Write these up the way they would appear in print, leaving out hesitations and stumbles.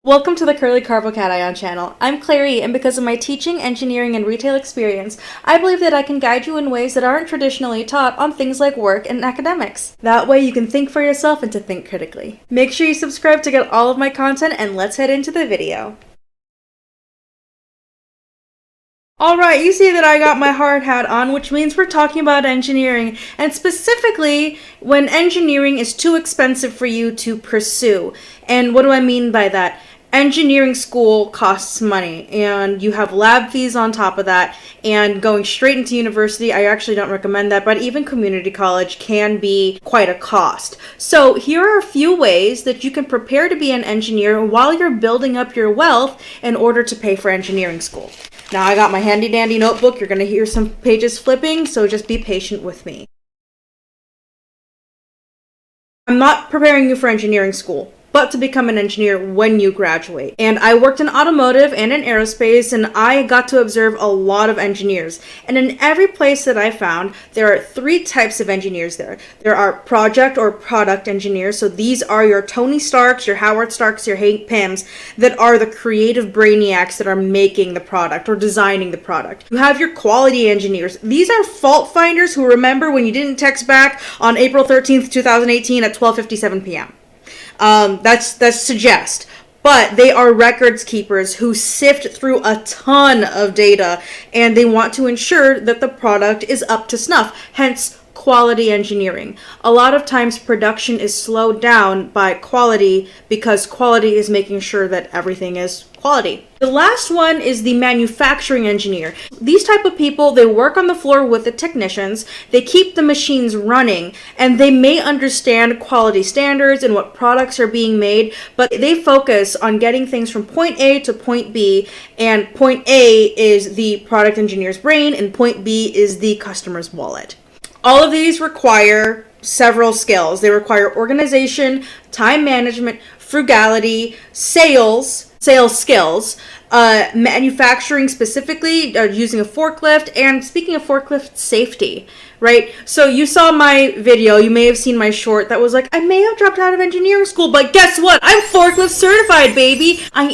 Welcome to the Curly Carvo Cation channel. I'm Clary, and because of my teaching, engineering, and retail experience, I believe that I can guide you in ways that aren't traditionally taught on things like work and academics. That way you can think for yourself and to think critically. Make sure you subscribe to get all of my content, and let's head into the video. Alright, you see that I got my hard hat on, which means we're talking about engineering, and specifically when engineering is too expensive for you to pursue. And what do I mean by that? Engineering school costs money, and you have lab fees on top of that, and going straight into university, I actually don't recommend that, but even community college can be quite a cost. So here are a few ways that you can prepare to be an engineer while you're building up your wealth in order to pay for engineering school. Now I got my handy dandy notebook. You're going to hear some pages flipping, so just be patient with me. I'm not preparing you for engineering school, but to become an engineer when you graduate. And I worked in automotive and in aerospace, and I got to observe a lot of engineers. And in every place that I found, there are three types of engineers there. There are project or product engineers. So these are your Tony Starks, your Howard Starks, your Hank Pyms that are the creative brainiacs that are making the product or designing the product. You have your quality engineers. These are fault finders who remember when you didn't text back on April 13th, 2018 at 12:57 p.m. That's suggest, but they are records keepers who sift through a ton of data, and they want to ensure that the product is up to snuff, hence quality engineering. A lot of times production is slowed down by quality because quality is making sure that everything is quality. The last one is the manufacturing engineer. These type of people, they work on the floor with the technicians, they keep the machines running, and they may understand quality standards and what products are being made, but they focus on getting things from point A to point B, and point A is the product engineer's brain, and point B is the customer's wallet. All of these require several skills. They require organization, time management, frugality, sales skills, manufacturing specifically, using a forklift, and speaking of forklift, safety, right? So you saw my video, you may have seen my short that was like, I may have dropped out of engineering school, but guess what? I'm forklift certified, baby. I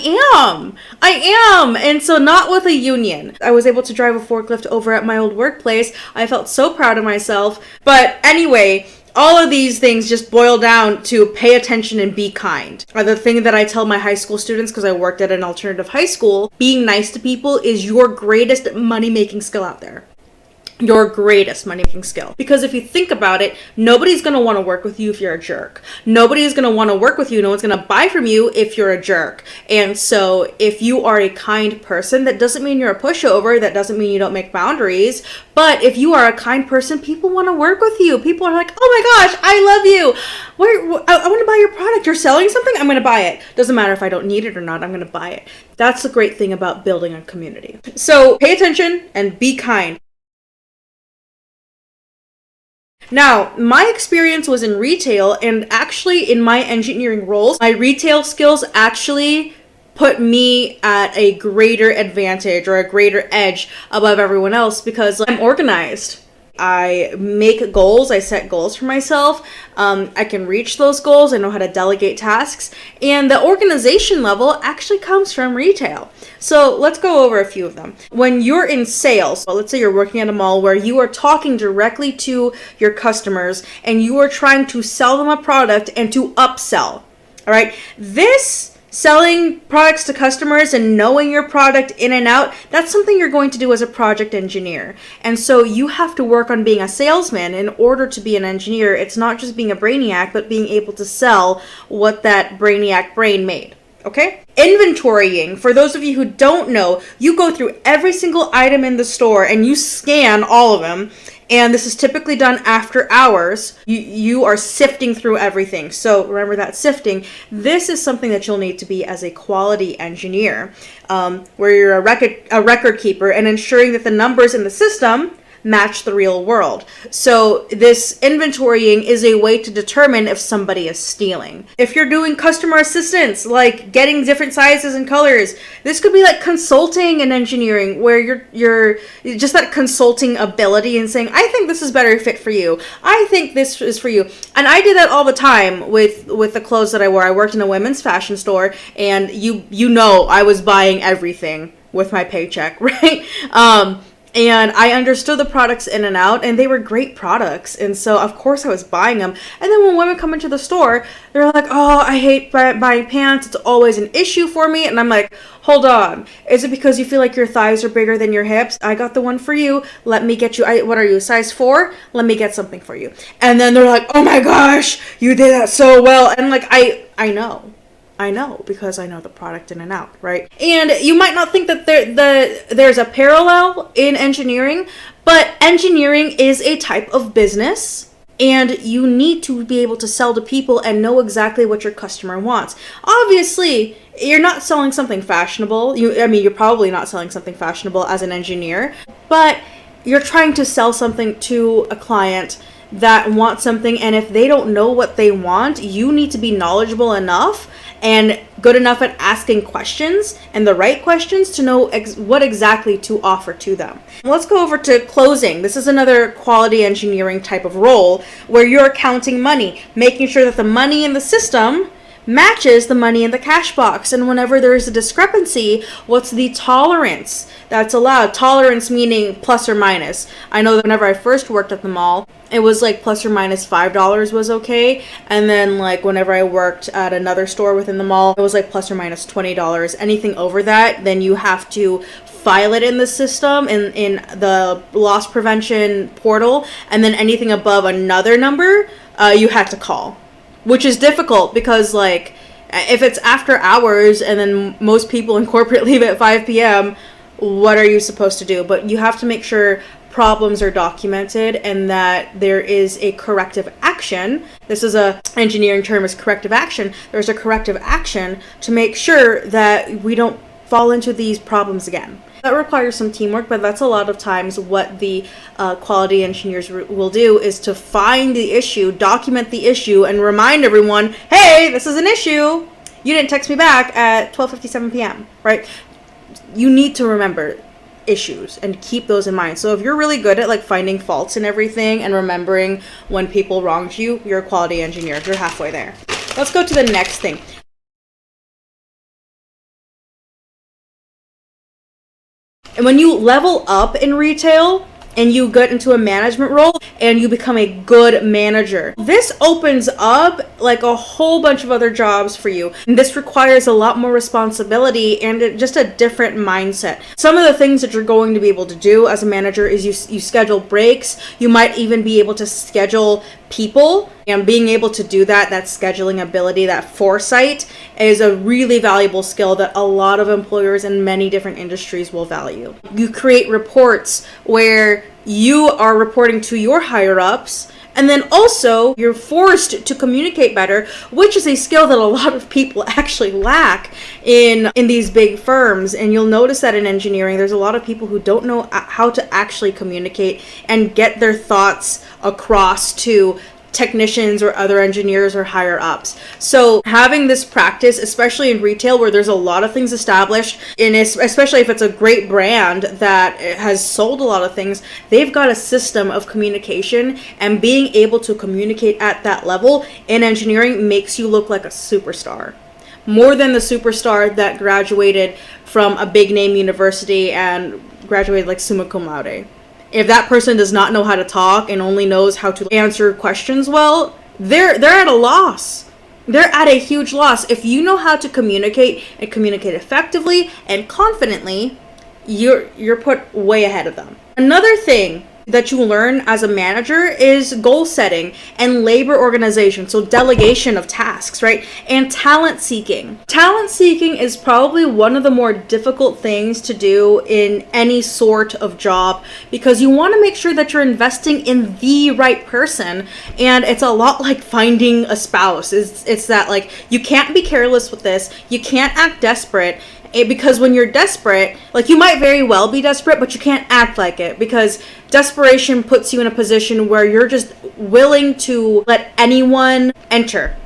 am. And so not with a union. I was able to drive a forklift over at my old workplace. I felt so proud of myself. But anyway, all of these things just boil down to pay attention and be kind. The thing that I tell my high school students, because I worked at an alternative high school, being nice to people is your greatest money-making skill out there. Your greatest money-making skill. Because if you think about it, nobody's going to want to work with you if you're a jerk. Nobody's going to want to work with you. No one's going to buy from you if you're a jerk. And so if you are a kind person, that doesn't mean you're a pushover. That doesn't mean you don't make boundaries. But if you are a kind person, people want to work with you. People are like, oh my gosh, I love you. I want to buy your product. You're selling something? I'm going to buy it. Doesn't matter if I don't need it or not. I'm going to buy it. That's the great thing about building a community. So pay attention and be kind. Now, my experience was in retail, and actually in my engineering roles, my retail skills actually put me at a greater advantage or a greater edge above everyone else because I'm organized. I make goals, I set goals for myself, I can reach those goals, I know how to delegate tasks, and the organization level actually comes from retail. So let's go over a few of them. When you're in sales, well, let's say you're working at a mall where you are talking directly to your customers and you are trying to sell them a product and to upsell, all right? This selling products to customers and knowing your product in and out, that's something you're going to do as a project engineer. And so you have to work on being a salesman in order to be an engineer. It's not just being a brainiac, but being able to sell what that brainiac brain made. Okay? Inventorying, for those of you who don't know, you go through every single item in the store and you scan all of them. And this is typically done after hours. You are sifting through everything. So remember that sifting. This is something that you'll need to be as a quality engineer, where you're a record keeper and ensuring that the numbers in the system match the real world. So this inventorying is a way to determine if somebody is stealing. If you're doing customer assistance, like getting different sizes and colors, this could be like consulting and engineering, where you're just that consulting ability and saying, I think this is better fit for you. I think this is for you. And I did that all the time with the clothes that I wore. I worked in a women's fashion store, and you know I was buying everything with my paycheck, right? And I understood the products in and out, and they were great products. And so, of course, I was buying them. And then when women come into the store, they're like, oh, I hate buying pants. It's always an issue for me. And I'm like, hold on. Is it because you feel like your thighs are bigger than your hips? I got the one for you. Let me get you. What are you, size 4? Let me get something for you. And then they're like, oh my gosh, you did that so well. And like, I know. Because I know the product in and out, right? And you might not think that there's a parallel in engineering, but engineering is a type of business, and you need to be able to sell to people and know exactly what your customer wants. Obviously, you're not selling something fashionable. You're probably not selling something fashionable as an engineer, but you're trying to sell something to a client that wants something, and if they don't know what they want, you need to be knowledgeable enough and good enough at asking questions, and the right questions, to know what exactly to offer to them. Let's go over to closing. This is another quality engineering type of role where you're counting money, making sure that the money in the system matches the money in the cash box. And whenever there is a discrepancy, what's the tolerance that's allowed? Tolerance meaning plus or minus. I know that whenever I first worked at the mall, it was like plus or minus $5 was okay. And then like whenever I worked at another store within the mall, it was like plus or minus $20. Anything over that, then you have to file it in the system, in the loss prevention portal. And then anything above another number, you had to call. Which is difficult because, like, if it's after hours and then most people in corporate leave at 5 p.m., what are you supposed to do? But you have to make sure problems are documented and that there is a corrective action. This is a engineering term, is corrective action. There's a corrective action to make sure that we don't fall into these problems again. That requires some teamwork, but that's a lot of times what the quality engineers will do, is to find the issue, document the issue, and remind everyone, hey, this is an issue. You didn't text me back at 12:57 p.m., right? You need to remember issues and keep those in mind. So if you're really good at like finding faults and everything and remembering when people wronged you, you're a quality engineer. You're halfway there. Let's go to the next thing. And when you level up in retail and you get into a management role and you become a good manager, this opens up like a whole bunch of other jobs for you. And this requires a lot more responsibility and just a different mindset. Some of the things that you're going to be able to do as a manager is you schedule breaks. You might even be able to schedule people, and being able to do that scheduling ability, that foresight, is a really valuable skill that a lot of employers in many different industries will value. You create reports where you are reporting to your higher ups, and then also you're forced to communicate better, which is a skill that a lot of people actually lack in these big firms. And you'll notice that in engineering, there's a lot of people who don't know how to actually communicate and get their thoughts across to technicians or other engineers or higher ups. So having this practice, especially in retail where there's a lot of things established, and especially if it's a great brand that has sold a lot of things, they've got a system of communication, and being able to communicate at that level in engineering makes you look like a superstar. More than the superstar that graduated from a big name university and graduated like summa cum laude. If that person does not know how to talk and only knows how to answer questions well, they're at a loss. They're at a huge loss. If you know how to communicate and communicate effectively and confidently, you're put way ahead of them. Another thing that you learn as a manager is goal setting and labor organization, so delegation of tasks, right? And talent seeking. Talent seeking is probably one of the more difficult things to do in any sort of job, because you want to make sure that you're investing in the right person. And it's a lot like finding a spouse. It's that, like, you can't be careless with this, you can't act desperate, Because when you're desperate, like, you might very well be desperate, but you can't act like it, because desperation puts you in a position where you're just willing to let anyone enter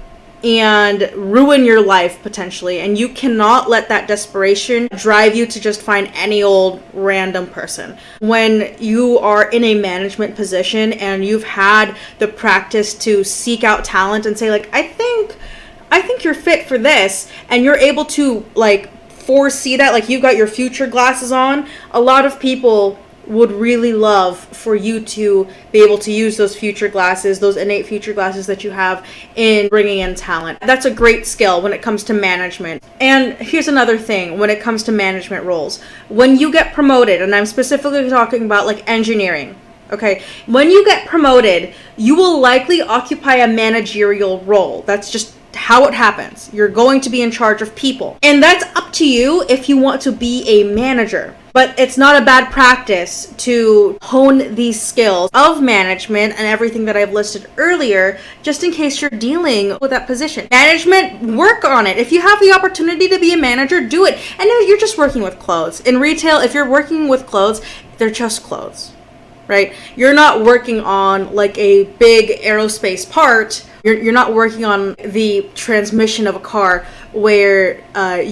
and ruin your life potentially, and you cannot let that desperation drive you to just find any old random person. When you are in a management position and you've had the practice to seek out talent and say, like, I think you're fit for this, and you're able to, like, foresee that, like, you've got your future glasses on, a lot of people would really love for you to be able to use those future glasses, those innate future glasses that you have, in bringing in talent. That's a great skill when it comes to management. And here's another thing when it comes to management roles. When you get promoted, and I'm specifically talking about, like, engineering, okay? When you get promoted, you will likely occupy a managerial role. That's just how it happens. You're going to be in charge of people. And that's up to you if you want to be a manager. But it's not a bad practice to hone these skills of management and everything that I've listed earlier, just in case you're dealing with that position. Management, work on it. If you have the opportunity to be a manager, do it. And if you're just working with clothes. In retail, if you're working with clothes, they're just clothes, right? You're not working on, like, a big aerospace part. You're not working on the transmission of a car where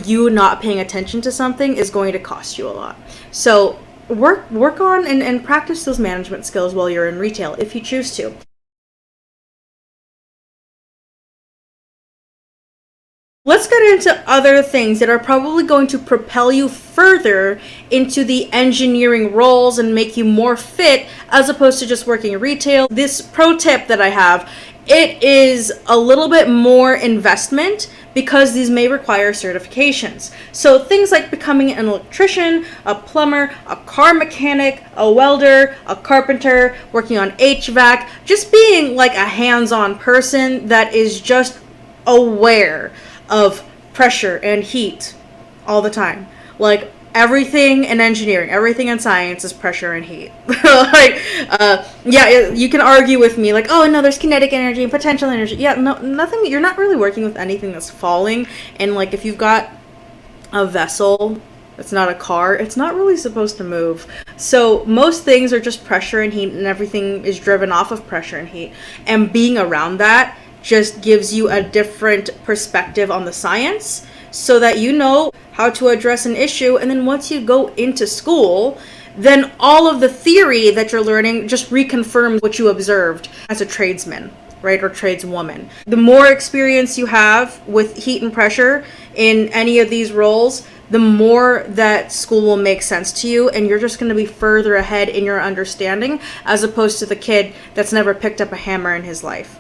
you not paying attention to something is going to cost you a lot. So work on and practice those management skills while you're in retail if you choose to. Let's get into other things that are probably going to propel you further into the engineering roles and make you more fit as opposed to just working in retail. This pro tip that I have, it is a little bit more investment because these may require certifications. So things like becoming an electrician, a plumber, a car mechanic, a welder, a carpenter, working on HVAC, just being like a hands-on person that is just aware of pressure and heat all the time. Like, everything in engineering, everything in science is pressure and heat. Yeah, you can argue with me, like, oh no, there's kinetic energy and potential energy. Yeah, no, nothing. You're not really working with anything that's falling. And, like, if you've got a vessel, it's not a car, it's not really supposed to move. So most things are just pressure and heat, and everything is driven off of pressure and heat. And being around that just gives you a different perspective on the science, so that you know how to address an issue. And then once you go into school, then all of the theory that you're learning just reconfirms what you observed as a tradesman, right, or tradeswoman. The more experience you have with heat and pressure in any of these roles, the more that school will make sense to you, and you're just going to be further ahead in your understanding as opposed to the kid that's never picked up a hammer in his life.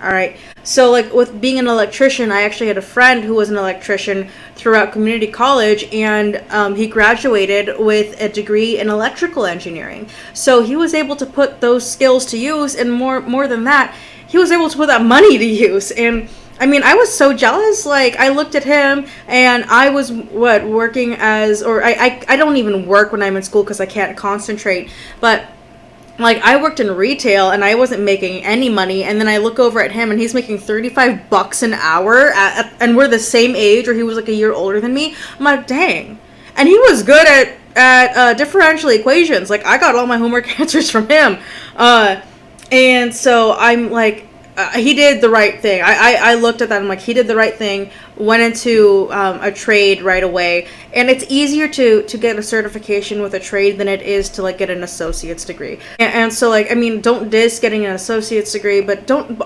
All right. So, like, with being an electrician, I actually had a friend who was an electrician throughout community college, and he graduated with a degree in electrical engineering. So he was able to put those skills to use, and more than that, he was able to put that money to use. And I mean, I was so jealous. Like, I looked at him, and I was working as, or I don't even work when I'm in school because I can't concentrate, but like, I worked in retail and I wasn't making any money, and then I look over at him and he's making $35 an hour and we're the same age, or he was like a year older than me. I'm like, dang. And he was good at differential equations. Like, I got all my homework answers from him. And so I'm like, he did the right thing. I looked at that and I'm like, he did the right thing, went into a trade right away. And it's easier to get a certification with a trade than it is to, like, get an associate's degree. And so, like, I mean, don't diss getting an associate's degree, but don't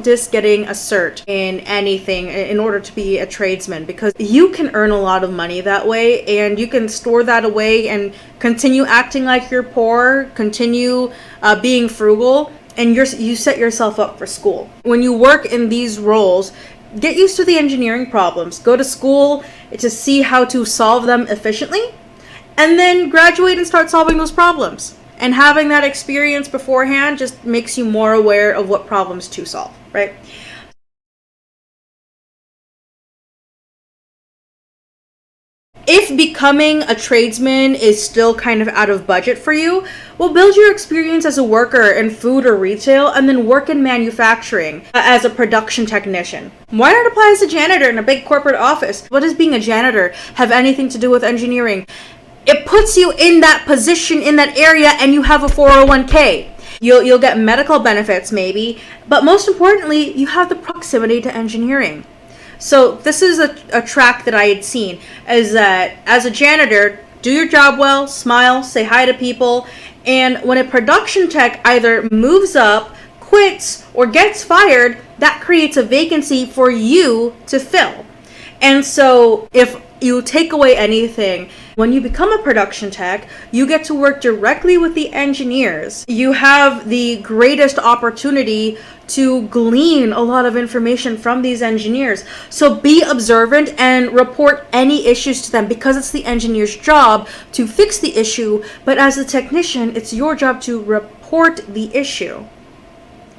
diss getting a cert in anything in order to be a tradesman, because you can earn a lot of money that way, and you can store that away and continue acting like you're poor, continue being frugal, and you set yourself up for school. When you work in these roles, get used to the engineering problems. Go to school to see how to solve them efficiently, and then graduate and start solving those problems. And having that experience beforehand just makes you more aware of what problems to solve, right? If becoming a tradesman is still kind of out of budget for you, well, build your experience as a worker in food or retail and then work in manufacturing as a production technician. Why not apply as a janitor in a big corporate office? What does being a janitor have anything to do with engineering? It puts you in that position in that area and you have a 401k. You'll get medical benefits maybe, but most importantly, you have the proximity to engineering. So this is a track that I had seen, is that as a janitor, do your job well, smile, say hi to people, and when a production tech either moves up, quits, or gets fired, that creates a vacancy for you to fill. And so if you take away anything, when you become a production tech, you get to work directly with the engineers. You have the greatest opportunity to glean a lot of information from these engineers. So be observant and report any issues to them, because it's the engineer's job to fix the issue, but as a technician, it's your job to report the issue.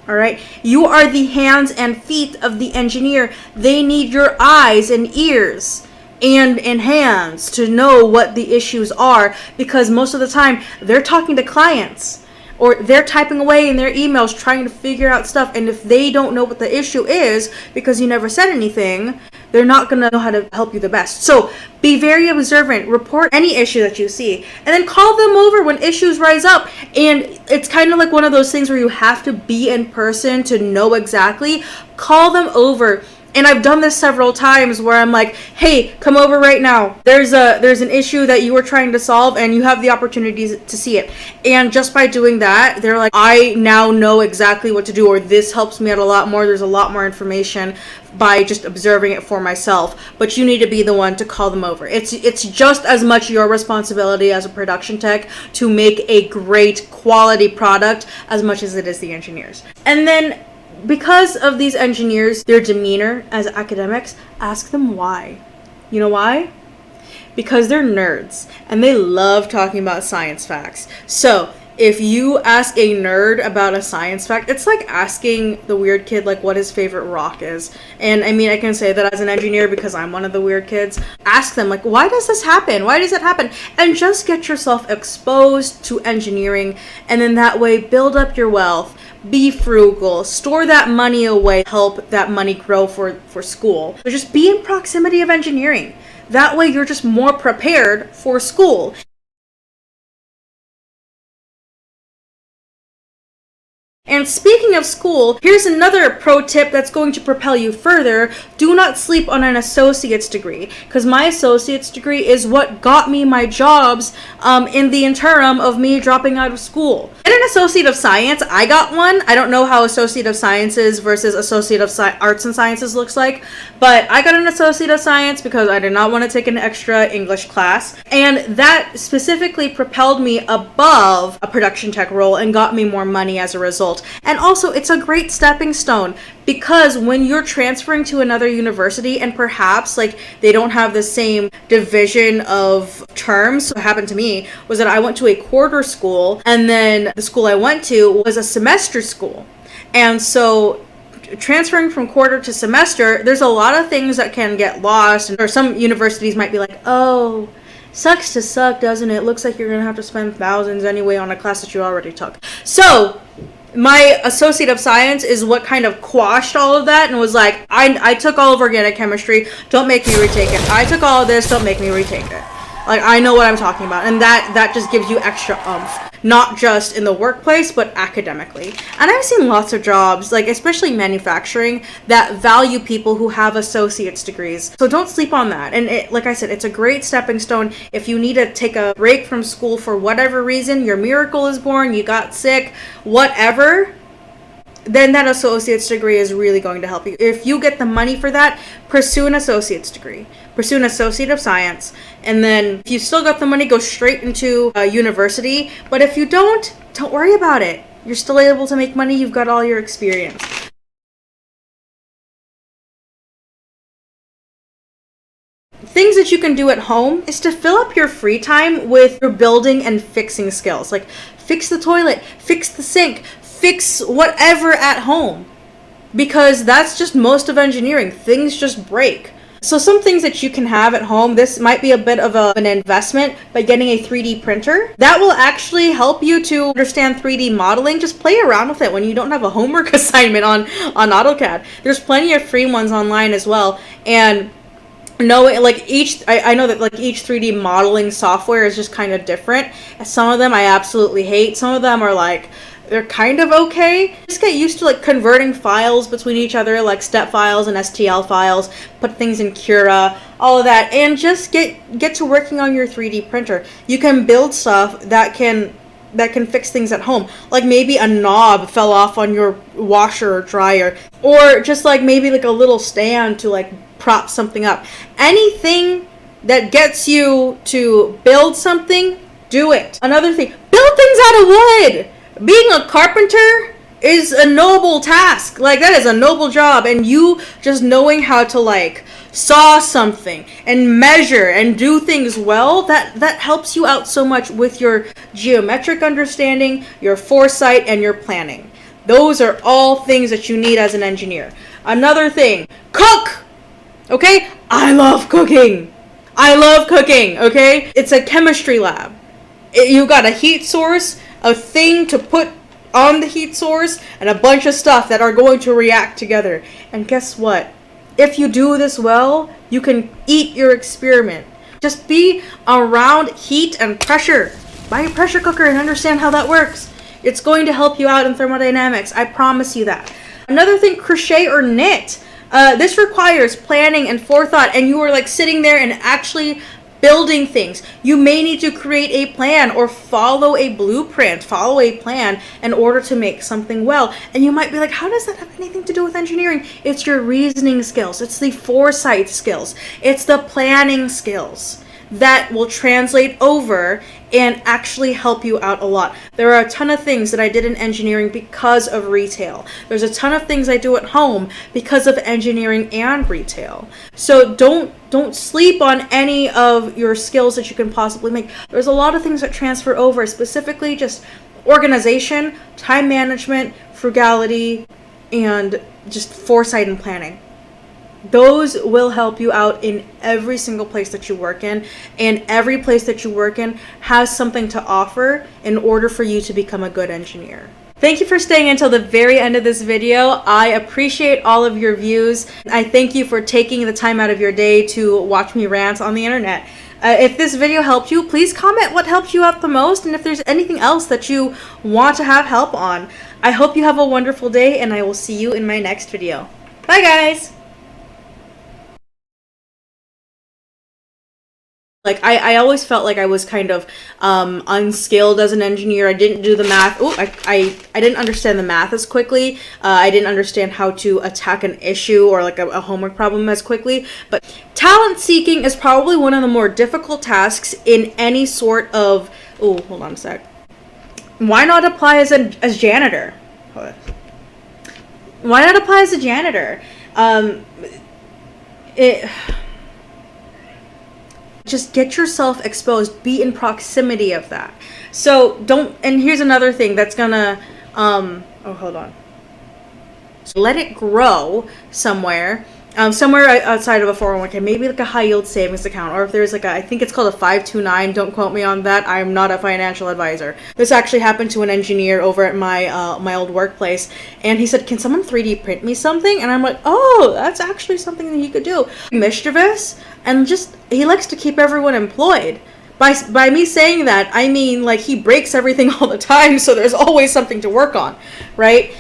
All right, you are the hands and feet of the engineer. They need your eyes and ears and hands to know what the issues are, because most of the time they're talking to clients or they're typing away in their emails trying to figure out stuff, and if they don't know what the issue is because you never said anything, they're not going to know how to help you the best. So be very observant, report any issue that you see, and then call them over when issues rise up. And it's kind of like one of those things where you have to be in person to know exactly. Call them over. And I've done this several times where I'm like, hey, come over right now. There's an issue that you were trying to solve and you have the opportunity to see it. And just by doing that, they're like, I now know exactly what to do, or this helps me out a lot more. There's a lot more information by just observing it for myself. But you need to be the one to call them over. It's just as much your responsibility as a production tech to make a great quality product as much as it is the engineers. And then, because of these engineers, their demeanor as academics, ask them why. You know why? Because they're nerds and they love talking about science facts. So if you ask a nerd about a science fact, it's like asking the weird kid like what his favorite rock is. And I mean, I can say that as an engineer because I'm one of the weird kids. Ask them like, why does this happen? Why does it happen? And just get yourself exposed to engineering, and then that way build up your wealth. Be frugal, store that money away, help that money grow for school. So just be in proximity of engineering. That way you're just more prepared for school. And speaking of school, here's another pro tip that's going to propel you further. Do not sleep on an associate's degree, because my associate's degree is what got me my jobs in the interim of me dropping out of school. Get an associate of science. I got one. I don't know how associate of sciences versus associate of arts and sciences looks like, but I got an associate of science because I did not want to take an extra English class, and that specifically propelled me above a production tech role and got me more money as a result. And also, it's a great stepping stone, because when you're transferring to another university and perhaps like they don't have the same division of terms, so what happened to me was that I went to a quarter school, and then the school I went to was a semester school. And so transferring from quarter to semester, there's a lot of things that can get lost, or some universities might be like, oh, sucks to suck, doesn't it? Looks like you're gonna have to spend thousands anyway on a class that you already took. So my associate of science is what kind of quashed all of that and was like, I took all of organic chemistry, don't make me retake it. I took all of this, don't make me retake it. Like, I know what I'm talking about. And that just gives you extra oomph, not just in the workplace, but academically. And I've seen lots of jobs, like especially manufacturing, that value people who have associate's degrees. So don't sleep on that. And like I said, it's a great stepping stone. If you need to take a break from school for whatever reason, your miracle is born, you got sick, whatever, then that associate's degree is really going to help you. If you get the money for that, pursue an associate's degree. Pursue an associate of science. And then if you still got the money, go straight into a university. But if you don't worry about it. You're still able to make money. You've got all your experience. Things that you can do at home is to fill up your free time with your building and fixing skills. Like fix the toilet, fix the sink, fix whatever at home. Because that's just most of engineering. Things just break. So some things that you can have at home, this might be a bit of an investment, by getting a 3D printer. That will actually help you to understand 3D modeling. Just play around with it when you don't have a homework assignment on AutoCAD. There's plenty of free ones online as well. And knowing like I know that like each 3D modeling software is just kind of different. Some of them I absolutely hate. Some of them are like, they're kind of okay. Just get used to like converting files between each other, like step files and STL files, put things in Cura, all of that, and just get to working on your 3D printer. You can build stuff that can fix things at home. Like maybe a knob fell off on your washer or dryer, or just like maybe like a little stand to like prop something up. Anything that gets you to build something, do it. Another thing, build things out of wood. Being a carpenter is a noble task. Like, that is a noble job, and you just knowing how to like saw something and measure and do things well, that helps you out so much with your geometric understanding, your foresight, and your planning. Those are all things that you need as an engineer. Another thing, cook. Okay? I love cooking. Okay? It's a chemistry lab. You got a heat source, a thing to put on the heat source, and a bunch of stuff that are going to react together. And guess what? If you do this well, you can eat your experiment. Just be around heat and pressure. Buy a pressure cooker and understand how that works. It's going to help you out in thermodynamics. I promise you that. Another thing, crochet or knit. This requires planning and forethought, and you are like sitting there and actually building things. You may need to create a plan or follow a blueprint, follow a plan in order to make something well. And you might be like, how does that have anything to do with engineering? It's your reasoning skills. It's the foresight skills. It's the planning skills that will translate over and actually help you out a lot. There are a ton of things that I did in engineering because of retail. There's a ton of things I do at home because of engineering and retail. So don't sleep on any of your skills that you can possibly make. There's a lot of things that transfer over, specifically just organization, time management, frugality, and just foresight and planning. Those will help you out in every single place that you work in, and every place that you work in has something to offer in order for you to become a good engineer. Thank you for staying until the very end of this video. I appreciate all of your views. I thank you for taking the time out of your day to watch me rant on the internet. If this video helped you, please comment what helped you out the most, and if there's anything else that you want to have help on. I hope you have a wonderful day, and I will see you in my next video. Bye, guys! Like, I always felt like I was kind of unskilled as an engineer. I didn't do the math. Oh, I didn't understand the math as quickly. I didn't understand how to attack an issue or like a homework problem as quickly. But talent seeking is probably one of the more difficult tasks in any sort of... Oh, hold on a sec. Why not apply as janitor? Why not apply as a janitor? Just get yourself exposed, be in proximity of that. So don't, and here's another thing that's gonna, oh, hold on. So let it grow somewhere, somewhere outside of a 401k, maybe like a high yield savings account, or if there's like I think it's called a 529, don't quote me on that, I'm not a financial advisor. This actually happened to an engineer over at my old workplace, and he said, can someone 3D print me something? And I'm like, oh, that's actually something that he could do. Mischievous, and just, he likes to keep everyone employed. By me saying that, I mean like he breaks everything all the time, so there's always something to work on, right?